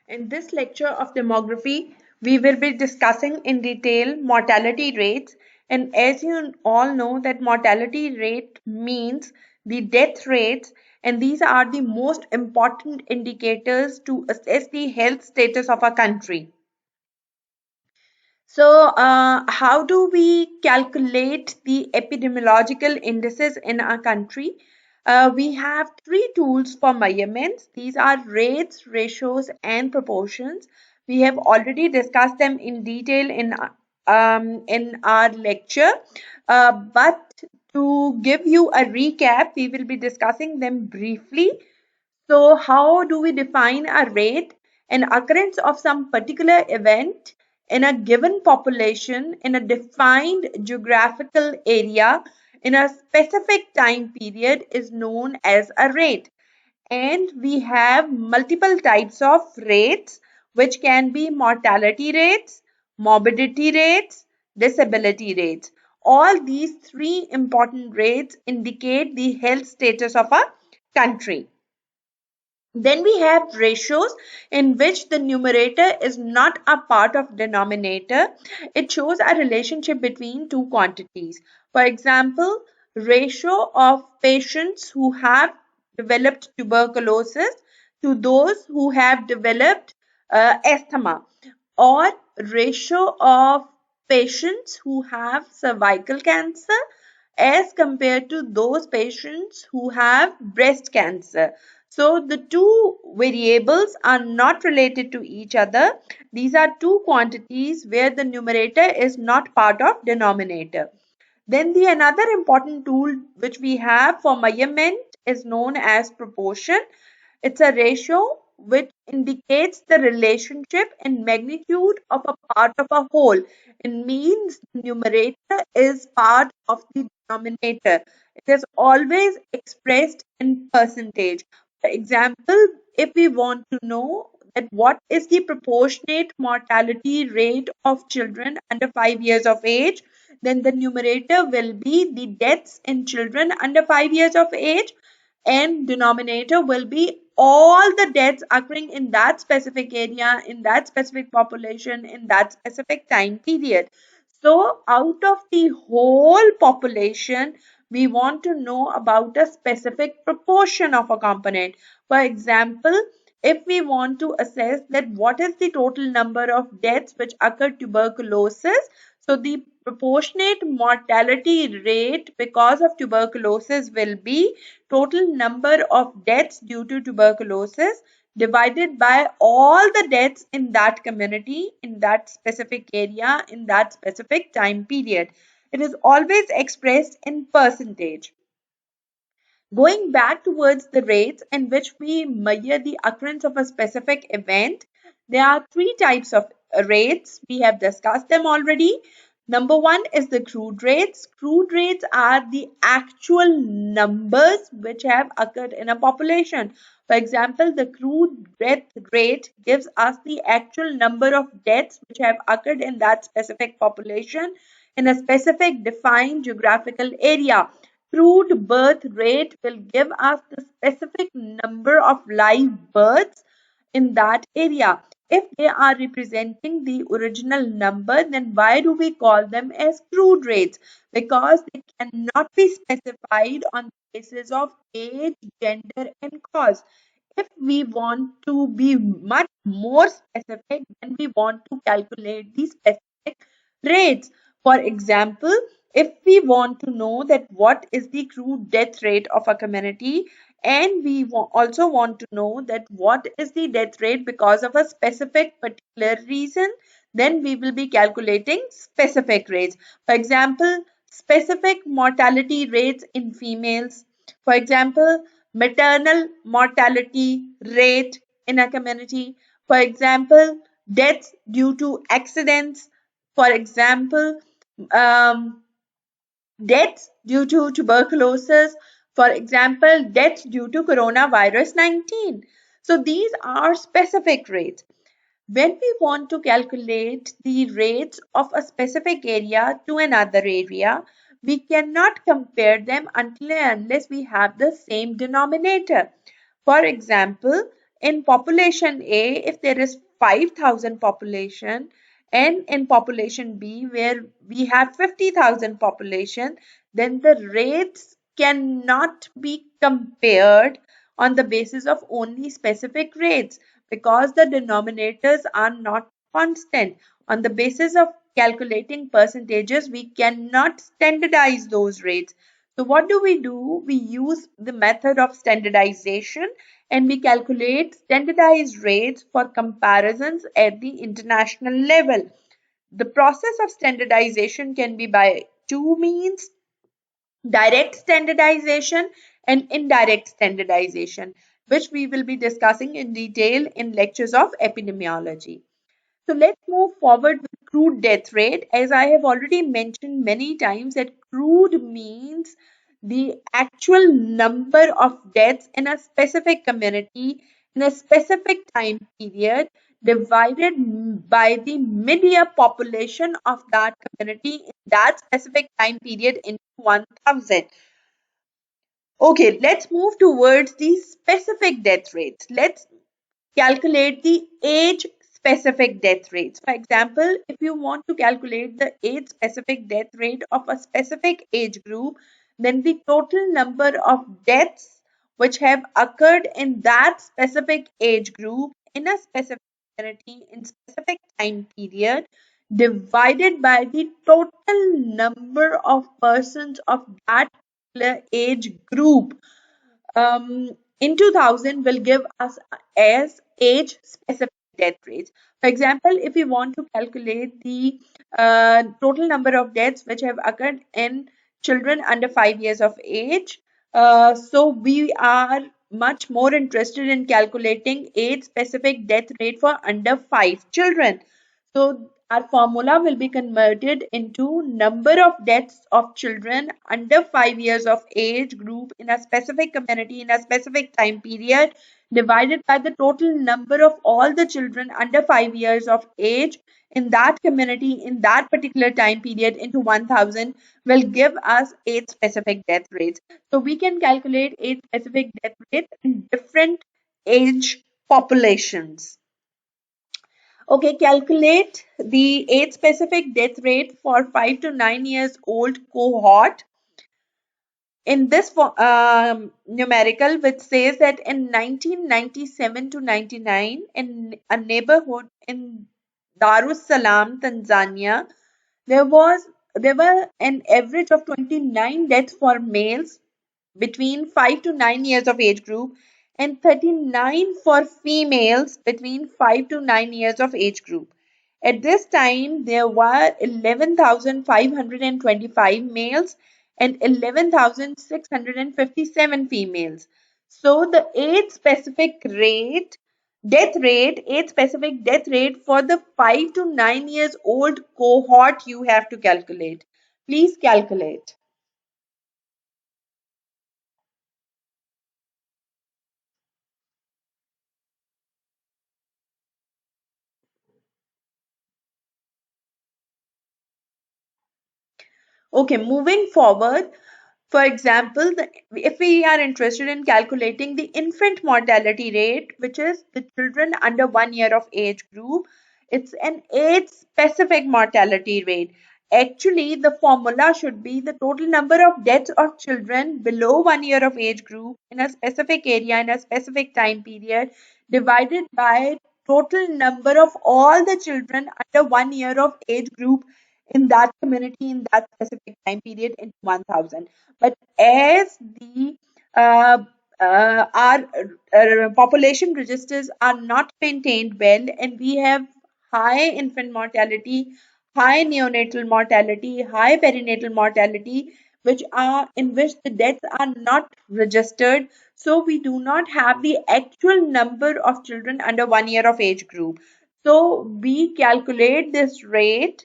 In this lecture of demography, we will be discussing in detail mortality rates. And as you all know that mortality rate means the death rates, and these are the most important indicators to assess the health status of a country. So, how do we calculate the epidemiological indices in our country? We have three tools for measurements. These are rates, ratios, and proportions. We have already discussed them in detail in our lecture, but to give you a recap, we will be discussing them briefly. So, how do we define a rate? An occurrence of some particular event in a given population in a defined geographical area in a specific time period is known as a rate. And we have multiple types of rates, which can be mortality rates, morbidity rates, disability rates. All these three important rates indicate the health status of a country. Then we have ratios in which the numerator is not a part of denominator. It shows a relationship between two quantities. For example, ratio of patients who have developed tuberculosis to those who have developed asthma, or ratio of patients who have cervical cancer as compared to those patients who have breast cancer. So the two variables are not related to each other. These are two quantities where the numerator is not part of denominator. Then the another important tool which we have for measurement is known as proportion. It's a ratio which indicates the relationship and magnitude of a part of a whole. It means the numerator is part of the denominator. It is always expressed in percentage. For example, if we want to know that what is the proportionate mortality rate of children under 5 years of age, then the numerator will be the deaths in children under 5 years of age, and denominator will be all the deaths occurring in that specific area, in that specific population, in that specific time period. So out of the whole population, we want to know about a specific proportion of a component. For example, if we want to assess that what is the total number of deaths which occur tuberculosis, so the proportionate mortality rate because of tuberculosis will be total number of deaths due to tuberculosis divided by all the deaths in that community, in that specific area, in that specific time period. It is always expressed in percentage. Going back towards the rates in which we measure the occurrence of a specific event, there are three types of rates. We have discussed them already. Number one is the crude rates. Crude rates are the actual numbers which have occurred in a population. For example, the crude death rate gives us the actual number of deaths which have occurred in that specific population in a specific defined geographical area. Crude birth rate will give us the specific number of live births in that area. If they are representing the original number, then why do we call them as crude rates? Because they cannot be specified on the basis of age, gender, and cause. If we want to be much more specific, then we want to calculate the specific rates. For example, if we want to know that what is the crude death rate of a community, and we also want to know that what is the death rate because of a specific particular reason, then we will be calculating specific rates. For example, specific mortality rates in females. For example, maternal mortality rate in a community. For example, deaths due to accidents. For example, um, deaths due to tuberculosis, for example, deaths due to coronavirus 19. So these are specific rates. When we want to calculate the rates of a specific area to another area, we cannot compare them until and unless we have the same denominator. For example, in population A, if there is 5,000 population, and in population B, where we have 50,000 population, then the rates cannot be compared on the basis of only specific rates because the denominators are not constant. On the basis of calculating percentages, we cannot standardize those rates. So what do? We use the method of standardization and we calculate standardized rates for comparisons at the international level. The process of standardization can be by two means: direct standardization and indirect standardization, which we will be discussing in detail in lectures of epidemiology. So let's move forward with crude death rate. As I have already mentioned many times, that crude means the actual number of deaths in a specific community in a specific time period divided by the mid-year population of that community in that specific time period into 1000. Okay, let's move towards the specific death rates. Let's calculate the age specific death rates. For example, if you want to calculate the age specific death rate of a specific age group, then the total number of deaths which have occurred in that specific age group in a specific community in specific time period divided by the total number of persons of that particular age group in 2000 will give us as age specific death rates. For example, if we want to calculate the total number of deaths which have occurred in children under 5 years of age, so we are much more interested in calculating age specific death rate for under 5 children. So our formula will be converted into number of deaths of children under 5 years of age group in a specific community in a specific time period divided by the total number of all the children under 5 years of age in that community in that particular time period into 1000 will give us 8 specific death rates. So we can calculate 8 specific death rates in different age populations. Okay, calculate the age specific death rate for 5 to 9 years old cohort in this numerical, which says that in 1997 to 99 in a neighborhood in Darussalam, Tanzania, there was there were an average of 29 deaths for males between 5 to 9 years of age group and 39 for females between 5 to 9 years of age group. At this time, there were 11,525 males and 11,657 females. So the age specific death rate for the 5 to 9 years old cohort you have to calculate. Please calculate. Okay, moving forward, for example, if we are interested in calculating the infant mortality rate, which is the children under 1 year of age group, it's an age specific mortality rate. Actually, the formula should be the total number of deaths of children below 1 year of age group in a specific area in a specific time period divided by total number of all the children under 1 year of age group in that community in that specific time period in 1000. But as the our population registers are not maintained well and we have high infant mortality, high neonatal mortality, high perinatal mortality, which are in which the deaths are not registered, so we do not have the actual number of children under 1 year of age group. So we calculate this rate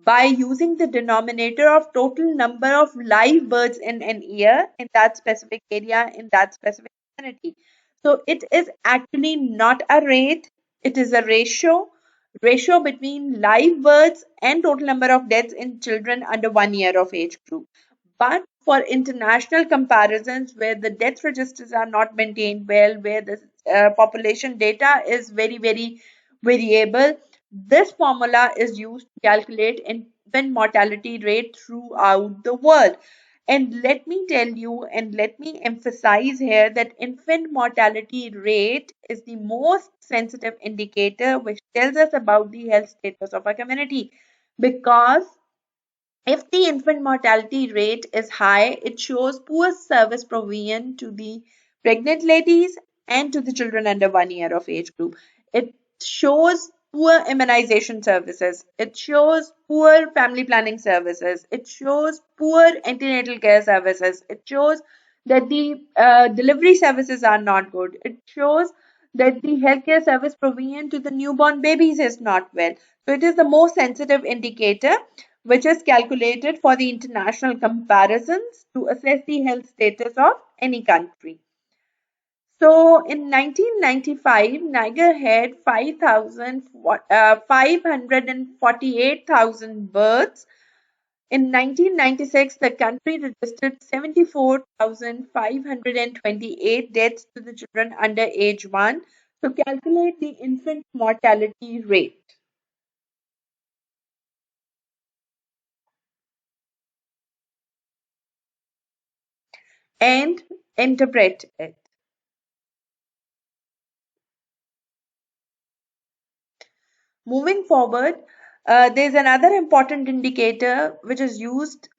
by using the denominator of total number of live births in an year in that specific area in that specific community. So it is actually not a rate, it is a ratio between live births and total number of deaths in children under 1 year of age group. But for international comparisons where the death registers are not maintained well, where the population data is very, very variable. This formula is used to calculate infant mortality rate throughout the world. And let me tell you and let me emphasize here that infant mortality rate is the most sensitive indicator which tells us about the health status of a community, because if the infant mortality rate is high, it shows poor service provision to the pregnant ladies and to the children under 1 year of age group. It shows poor immunization services. It shows poor family planning services. It shows poor antenatal care services. It shows that the delivery services are not good. It shows that the healthcare service provision to the newborn babies is not well. So it is the most sensitive indicator which is calculated for the international comparisons to assess the health status of any country. So in 1995, Niger had 548,000 births. In 1996, the country registered 74,528 deaths to the children under age 1. So calculate the infant mortality rate and interpret it. Moving forward, there's another important indicator which is used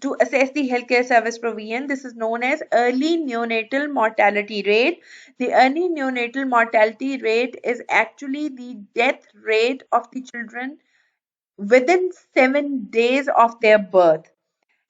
to assess the healthcare service provision. This is known as early neonatal mortality rate. The early neonatal mortality rate is actually the death rate of the children within 7 days of their birth.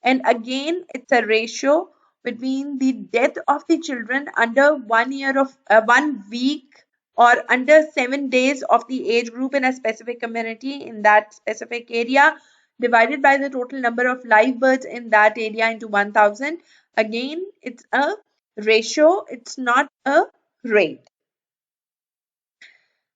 And again, it's a ratio between the death of the children under 1 year of 1 week or under 7 days of the age group in a specific community in that specific area, divided by the total number of live births in that area into 1000. Again, it's a ratio, it's not a rate.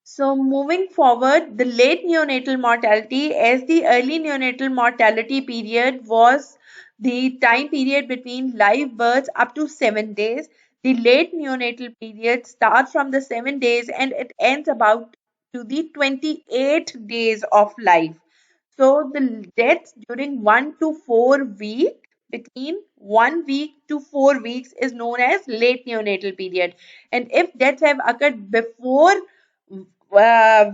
So moving forward, the late neonatal mortality, as the early neonatal mortality period was the time period between live births up to 7 days. The late neonatal period starts from the 7 days and it ends about to the 28 days of life. So the deaths during 1 to 4 weeks, between 1 week to 4 weeks, is known as late neonatal period. And if deaths have occurred before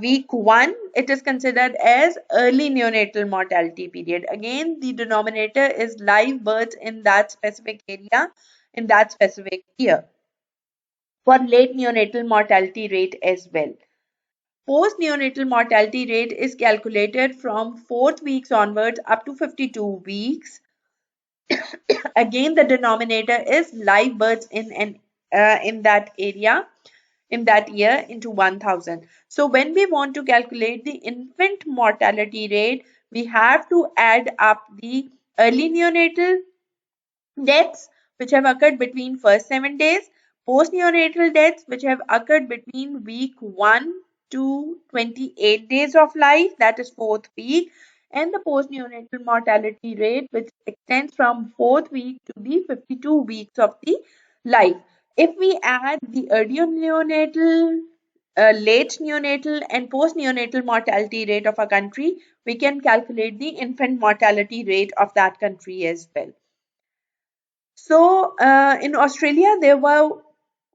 week 1, it is considered as early neonatal mortality period. Again, the denominator is live births in that specific area, in that specific year. For late neonatal mortality rate as well. Post neonatal mortality rate is calculated from 4th weeks onwards up to 52 weeks. Again, the denominator is live births in that area, in that year into 1000. So when we want to calculate the infant mortality rate, we have to add up the early neonatal deaths which have occurred between first 7 days, postneonatal deaths which have occurred between week 1 to 28 days of life, that is 4th week, and the postneonatal mortality rate which extends from 4th week to the 52 weeks of the life. If we add the early neonatal, late neonatal and postneonatal mortality rate of a country, we can calculate the infant mortality rate of that country as well. So, in Australia, there were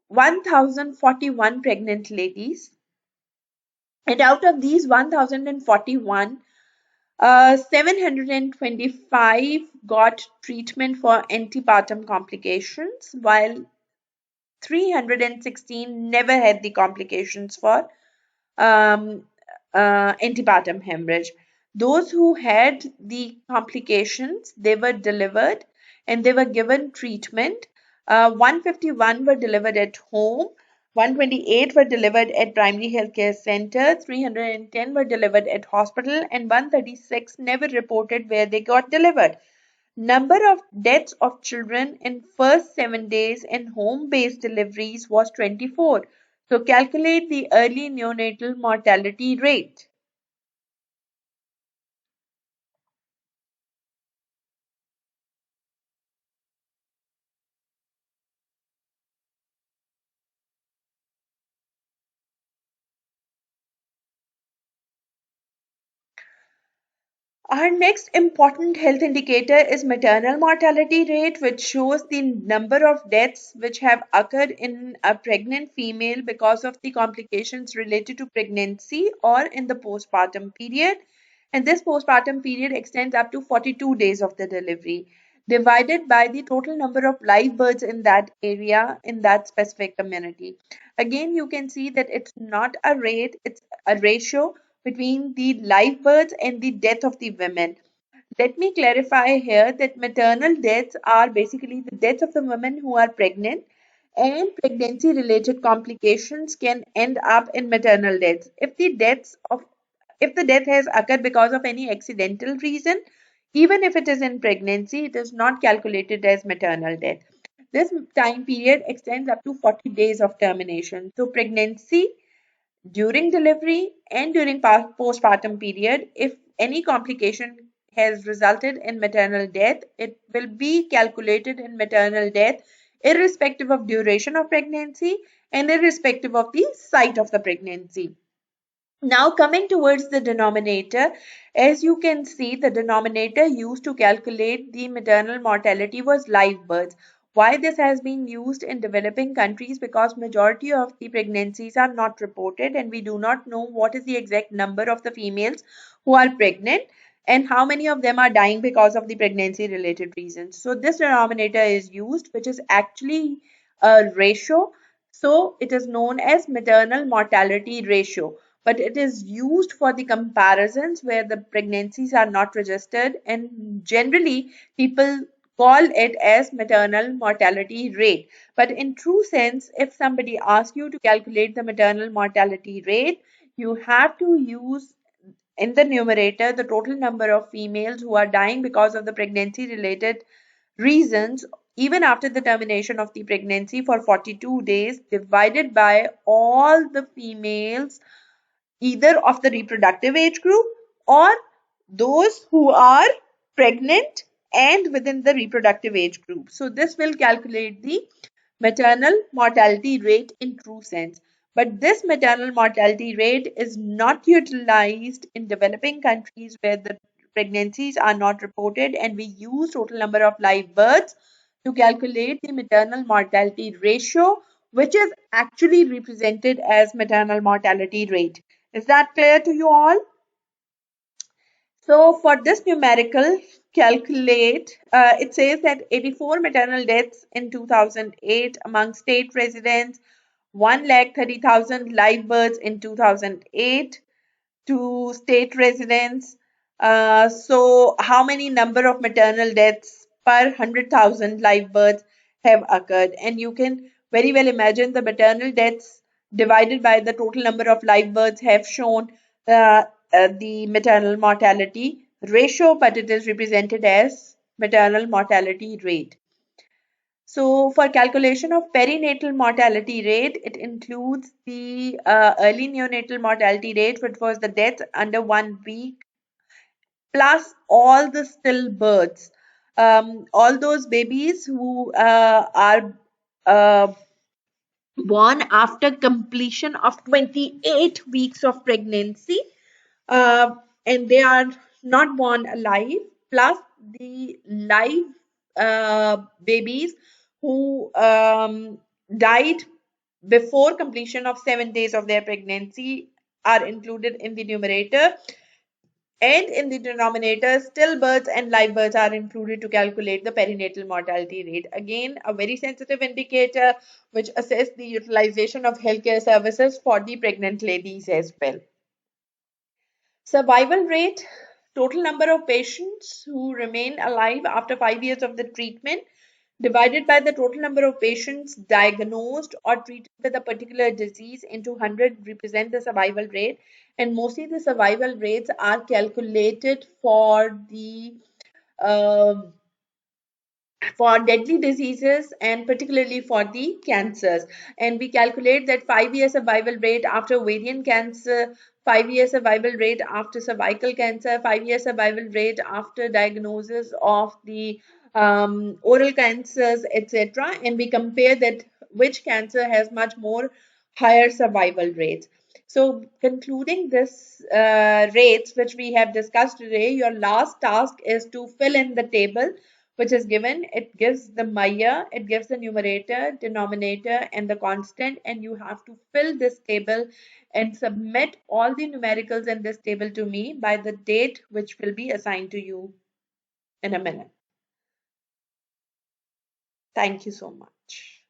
1,041 pregnant ladies, and out of these 1,041, 725 got treatment for antepartum complications, while 316 never had the complications for um, antepartum hemorrhage. Those who had the complications, they were delivered and they were given treatment. 151 were delivered at home, 128 were delivered at primary healthcare center, 310 were delivered at hospital, and 136 never reported where they got delivered. Number of deaths of children in first 7 days in home-based deliveries was 24. So calculate the early neonatal mortality rate. Our next important health indicator is maternal mortality rate, which shows the number of deaths which have occurred in a pregnant female because of the complications related to pregnancy or in the postpartum period. And this postpartum period extends up to 42 days of the delivery, divided by the total number of live births in that area, in that specific community. Again, you can see that it's not a rate, it's a ratio between the live births and the death of the women. Let me clarify here that maternal deaths are basically the deaths of the women who are pregnant, and pregnancy related complications can end up in maternal deaths. If the death has occurred because of any accidental reason, even if it is in pregnancy, it is not calculated as maternal death. This time period extends up to 40 days of termination. So pregnancy, during delivery, and during postpartum period, if any complication has resulted in maternal death, it will be calculated in maternal death irrespective of duration of pregnancy and irrespective of the site of the pregnancy. Now coming towards the denominator, as you can see, the denominator used to calculate the maternal mortality was live births. Why this has been used in developing countries? Because majority of the pregnancies are not reported and we do not know what is the exact number of the females who are pregnant and how many of them are dying because of the pregnancy related reasons. So this denominator is used, which is actually a ratio. So it is known as maternal mortality ratio, but it is used for the comparisons where the pregnancies are not registered, and generally people call it as maternal mortality rate. But in true sense, if somebody asks you to calculate the maternal mortality rate, you have to use in the numerator the total number of females who are dying because of the pregnancy related reasons even after the termination of the pregnancy for 42 days, divided by all the females either of the reproductive age group or those who are pregnant and within the reproductive age group. So this will calculate the maternal mortality rate in true sense. But this maternal mortality rate is not utilized in developing countries where the pregnancies are not reported, and we use total number of live births to calculate the maternal mortality ratio, which is actually represented as maternal mortality rate. Is that clear to you all? So for this numerical, calculate, it says that 84 maternal deaths in 2008 among state residents, 1,30,000 live births in 2008 to state residents. So how many number of maternal deaths per 100,000 live births have occurred? And you can very well imagine the maternal deaths divided by the total number of live births have shown the maternal mortality ratio, but it is represented as maternal mortality rate. So for calculation of perinatal mortality rate, it includes the early neonatal mortality rate, which was the death under 1 week, plus all the stillbirths. All those babies who are uh, born after completion of 28 weeks of pregnancy, uh, and they are not born alive, plus the live babies who died before completion of 7 days of their pregnancy are included in the numerator, and in the denominator, stillbirths and live births are included to calculate the perinatal mortality rate. Again, a very sensitive indicator which assesses the utilization of healthcare services for the pregnant ladies as well. Survival rate, total number of patients who remain alive after 5 years of the treatment, divided by the total number of patients diagnosed or treated with a particular disease into 100 represent the survival rate. And mostly the survival rates are calculated um for deadly diseases and particularly for the cancers. And we calculate that 5 year survival rate after ovarian cancer, 5 year survival rate after cervical cancer, 5 year survival rate after diagnosis of the oral cancers, etc. And we compare that which cancer has much more higher survival rates. So, concluding this rates which we have discussed today, your last task is to fill in the table which is given. It gives the Maya, it gives the numerator, denominator, and the constant, and you have to fill this table and submit all the numericals in this table to me by the date which will be assigned to you in a minute. Thank you so much.